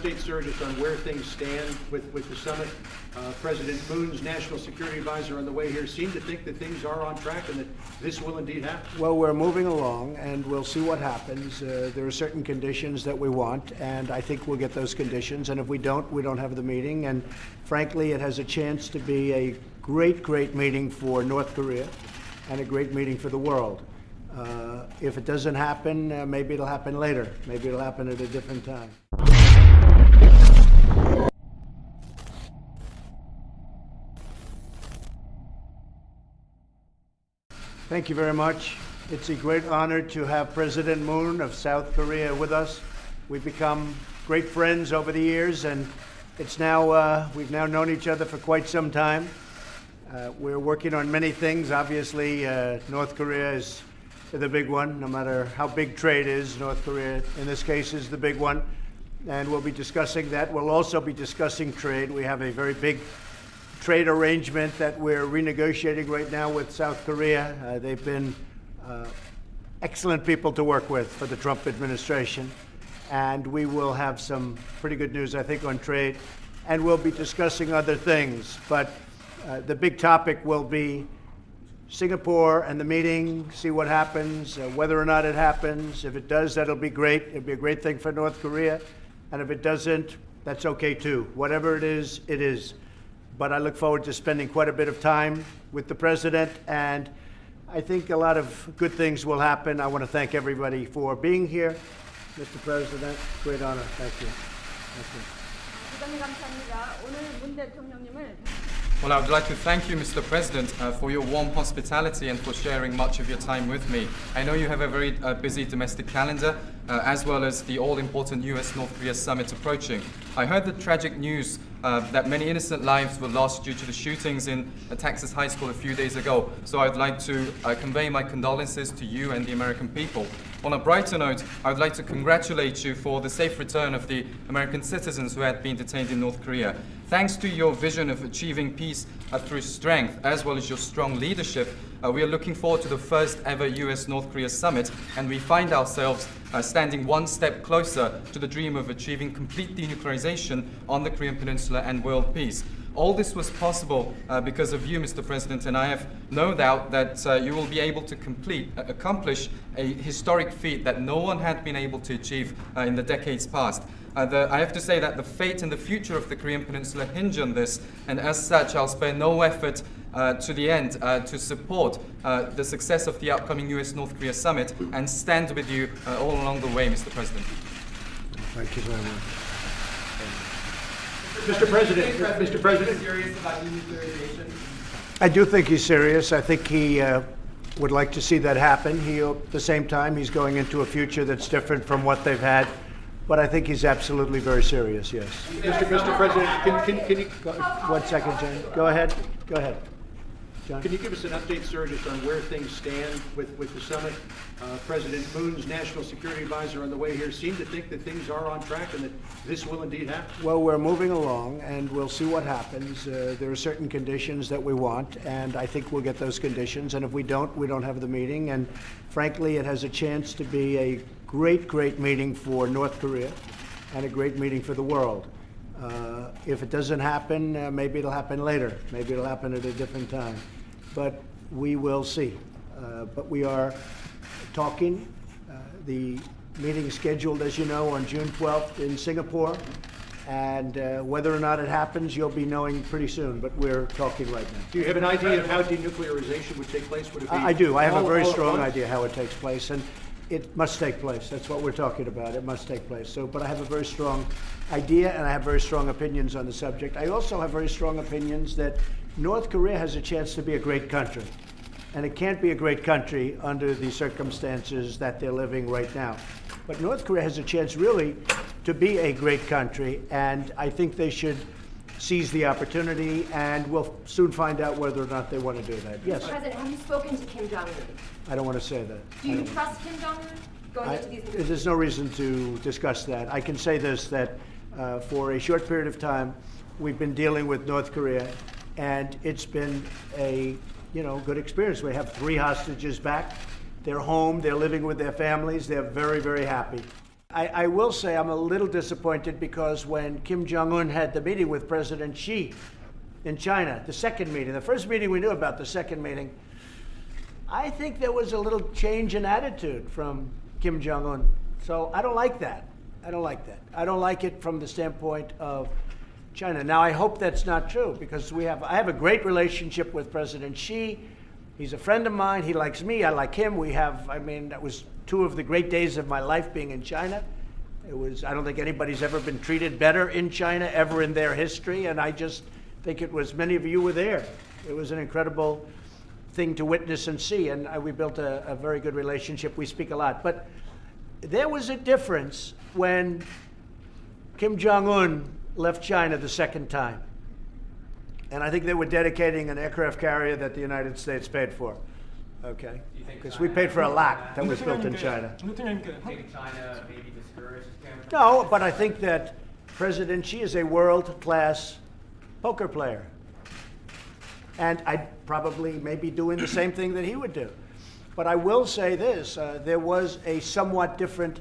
update, sir, just on where things stand with the summit? President Moon's national security advisor on the way here seemed to think that things are on track and that this will indeed happen. Well, we're moving along, and we'll see what happens. There are certain conditions that we want, and I think we'll get those conditions. And if we don't have the meeting. And frankly, it has a chance to be a great meeting for North Korea and a great meeting for the world. If it doesn't happen, maybe it'll happen later. Maybe it'll happen at a different time. Thank you very much. It's a great honor to have President Moon of South Korea with us. We've become great friends over the years, and it's now we've now known each other for quite some time. We're working on many things. Obviously, North Korea is the big one. No matter how big trade is, North Korea, in this case, is the big one. And we'll be discussing that. We'll also be discussing trade. We have a very big trade arrangement that we're renegotiating right now with South Korea. They've been excellent people to work with for the Trump administration. And we will have some pretty good news, I think, on trade. And we'll be discussing other things. But the big topic will be Singapore and the meeting, see what happens, whether or not it happens. If it does, that'll be great. It'll be a great thing for North Korea. And if it doesn't, that's okay too. Whatever it is, it is. But I look forward to spending quite a bit of time with the president, and I think a lot of good things will happen. I want to thank everybody for being here. Mr. President, great honor. Thank you. Thank you. 대단히 감사합니다. 오늘 문 대통령님을 Well, I would like to thank you, Mr. President, for your warm hospitality and for sharing much of your time with me. I know you have a very busy domestic calendar, as well as the all-important US-North Korea summit approaching. I heard the tragic news that many innocent lives were lost due to the shootings in a Texas high school a few days ago. So I'd like to convey my condolences to you and the American people. On a brighter note, I would like to congratulate you for the safe return of the American citizens who had been detained in North Korea. Thanks to your vision of achieving peace through strength, as well as your strong leadership, we are looking forward to the first ever US-North Korea summit, and we find ourselves standing one step closer to the dream of achieving complete denuclearization on the Korean Peninsula and world peace. All this was possible because of you, Mr. President, and I have no doubt that you will be able to accomplish a historic feat that no one had been able to achieve in the decades past. I have to say that the fate and the future of the Korean Peninsula hinge on this, and as such, I'll spare no effort to the end to support the success of the upcoming US-North Korea summit and stand with you all along the way, Mr. President. Thank you very much. Mr. President. Serious about denuclearization? I do think he's serious. I think he would like to see that happen. At the same time, he's going into a future that's different from what they've had. But I think he's absolutely very serious, yes. Mr. President, can you... 1 second, Jen. Go ahead. John? Can you give us an update, sir, just on where things stand with the summit? President Moon's national security advisor on the way here seemed to think that things are on track and that this will indeed happen. Well, we're moving along, and we'll see what happens. There are certain conditions that we want, and I think we'll get those conditions. And if we don't have the meeting. And frankly, it has a chance to be a great meeting for North Korea and a great meeting for the world. If it doesn't happen, maybe it'll happen later. Maybe it'll happen at a different time. But we will see. But we are talking. The meeting is scheduled, as you know, on June 12th in Singapore. And whether or not it happens, you'll be knowing pretty soon. But we're talking right now. Do you have an idea of how denuclearization would take place? Would it be I do. I have a very strong idea how it takes place. And it must take place. That's what we're talking about. It must take place. But I have a very strong idea, and I have very strong opinions on the subject. I also have very strong opinions that North Korea has a chance to be a great country. And it can't be a great country under the circumstances that they're living right now. But North Korea has a chance, really, to be a great country, and I think they should seize the opportunity, and we'll soon find out whether or not they want to do that. Yes? President, have you spoken to Kim Jong Un? I don't want to say that. Do you trust Kim Jong Un going into these negotiations? There's no reason to discuss that. I can say this, that for a short period of time, we've been dealing with North Korea, and it's been a good experience. We have 3 hostages back. They're home. They're living with their families. They're very happy. I will say I'm a little disappointed because when Kim Jong Un had the meeting with President Xi in China, the second meeting, the first meeting we knew about, the second meeting, I think there was a little change in attitude from Kim Jong Un. So I don't like that. I don't like that. I don't like it from the standpoint of China. Now, I hope that's not true because I have a great relationship with President Xi. He's a friend of mine. He likes me. I like him. That was two of the great days of my life being in China. I don't think anybody's ever been treated better in China ever in their history. And I just think many of you were there. It was an incredible thing to witness and see. And we built a very good relationship. We speak a lot. But there was a difference when Kim Jong Un left China the second time. And I think they were dedicating an aircraft carrier that the United States paid for. Okay? Because we paid for a lot that was built in China. 정 대통령님께 think China may be discouraged, Kim? No, but I think that President Xi is a world-class poker player. And I'd probably maybe doing the same thing that he would do. But I will say this, there was a somewhat different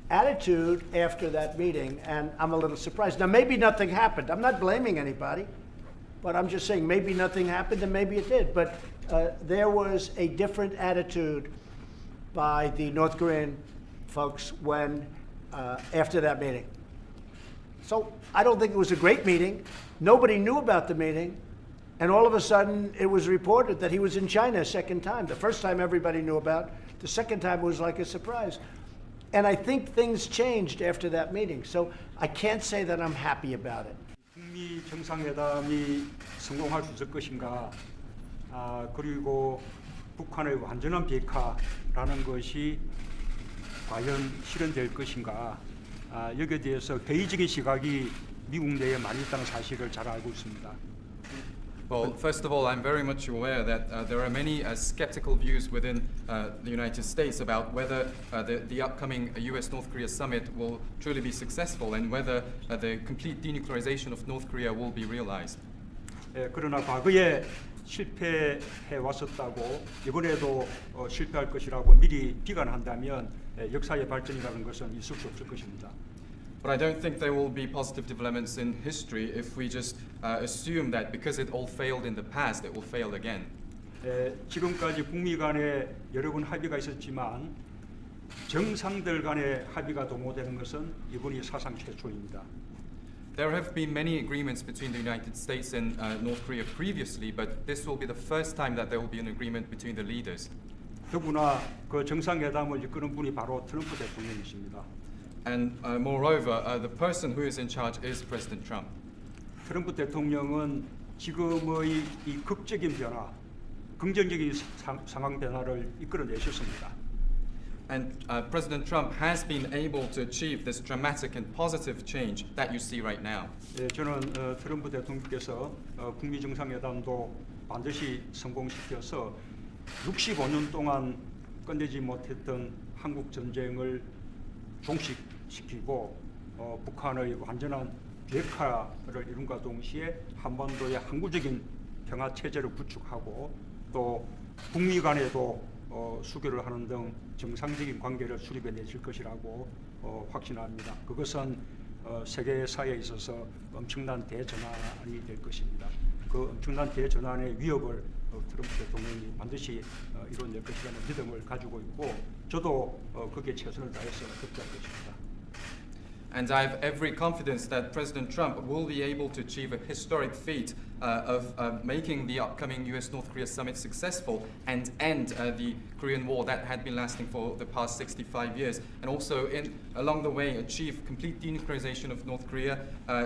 attitude after that meeting, and I'm a little surprised. Now, maybe nothing happened. I'm not blaming anybody, but I'm just saying maybe nothing happened and maybe it did. But there was a different attitude by the North Korean folks after that meeting. So I don't think it was a great meeting. Nobody knew about the meeting. And all of a sudden, it was reported that he was in China a second time. The first time everybody knew about. The second time was like a surprise. And I think things changed after that meeting. So I can't say that I'm happy about it. 북미 정상회담이 성공할 수 있을 것인가, 그리고 북한의 완전한 비핵화라는 것이 과연 실현될 것인가, 여기에 대해서 개의적인 시각이 미국 내에 많이 있다는 사실을 잘 알고 있습니다. Well, first of all, I'm very much aware that there are many skeptical views within the United States about whether the upcoming US-North Korea summit will truly be successful and whether the complete denuclearization of North Korea will be realized. 그러나 과거에 실패해 왔었다고 이번에도 실패할 것이라고 미리 비관한다면 역사의 발전이라는 것은 있을 수 없을 것입니다. But I don't think there will be positive developments in history if we just assume that because it all failed in the past, it will fail again. 지금까지 북미 간에 여러 번 합의가 있었지만 정상들 간의 합의가 도모되는 것은 이번이 사상 최초입니다. There have been many agreements between the United States and North Korea previously, but this will be the first time that there will be an agreement between the leaders. 더구나 그 정상회담을 이끄는 분이 바로 트럼프 대통령이십니다. And moreover, the person who is in charge is President Trump. 트럼프 대통령은 지금의 이 극적인 변화, 긍정적인 상황 변화를 이끌어내셨습니다. And President Trump has been able to achieve this dramatic and positive change that you see right now. 저는 트럼프 대통령께서 북미 정상회담도 반드시 성공시켜서 65년 동안 끝내지 못했던 한국 전쟁을 종식시키고 북한의 완전한 비핵화를 이룬과 동시에 한반도의 항구적인 평화 체제를 구축하고 또 북미 간에도 수교를 하는 등 정상적인 관계를 수립해 내실 것이라고 확신합니다. 그것은 세계사에 있어서 엄청난 대전환이 될 것입니다. 그 엄청난 대전환의 위협을 트럼프 대통령이 반드시 이뤄낼 것이라는 믿음을 가지고 있고 저도 거기에 최선을 다해서 협조할 것입니다. And I have every confidence that President Trump will be able to achieve a historic feat of making the upcoming US-North Korea summit successful and end the Korean War that had been lasting for the past 65 years, and also along the way achieve complete denuclearization of North Korea,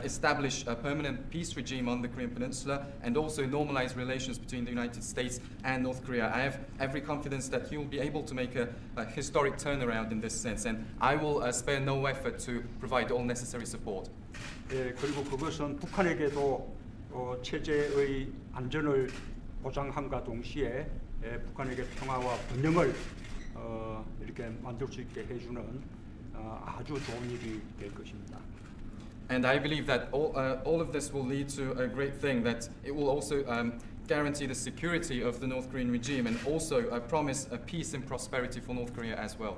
establish a permanent peace regime on the Korean Peninsula, and also normalize relations between the United States and North Korea. I have every confidence that he will be able to make a historic turnaround in this sense, and I will spare no effort to provide all necessary support. 그리고 그것은 북한에게도 체제의 안전을 보장함과 동시에 북한에게 평화와 번영을 이렇게 만들 수 있게 해주는 아주 좋은 일이 될 것입니다. And I believe that all of this will lead to a great thing, that it will also guarantee the security of the North Korean regime and also promise a peace and prosperity for North Korea as well.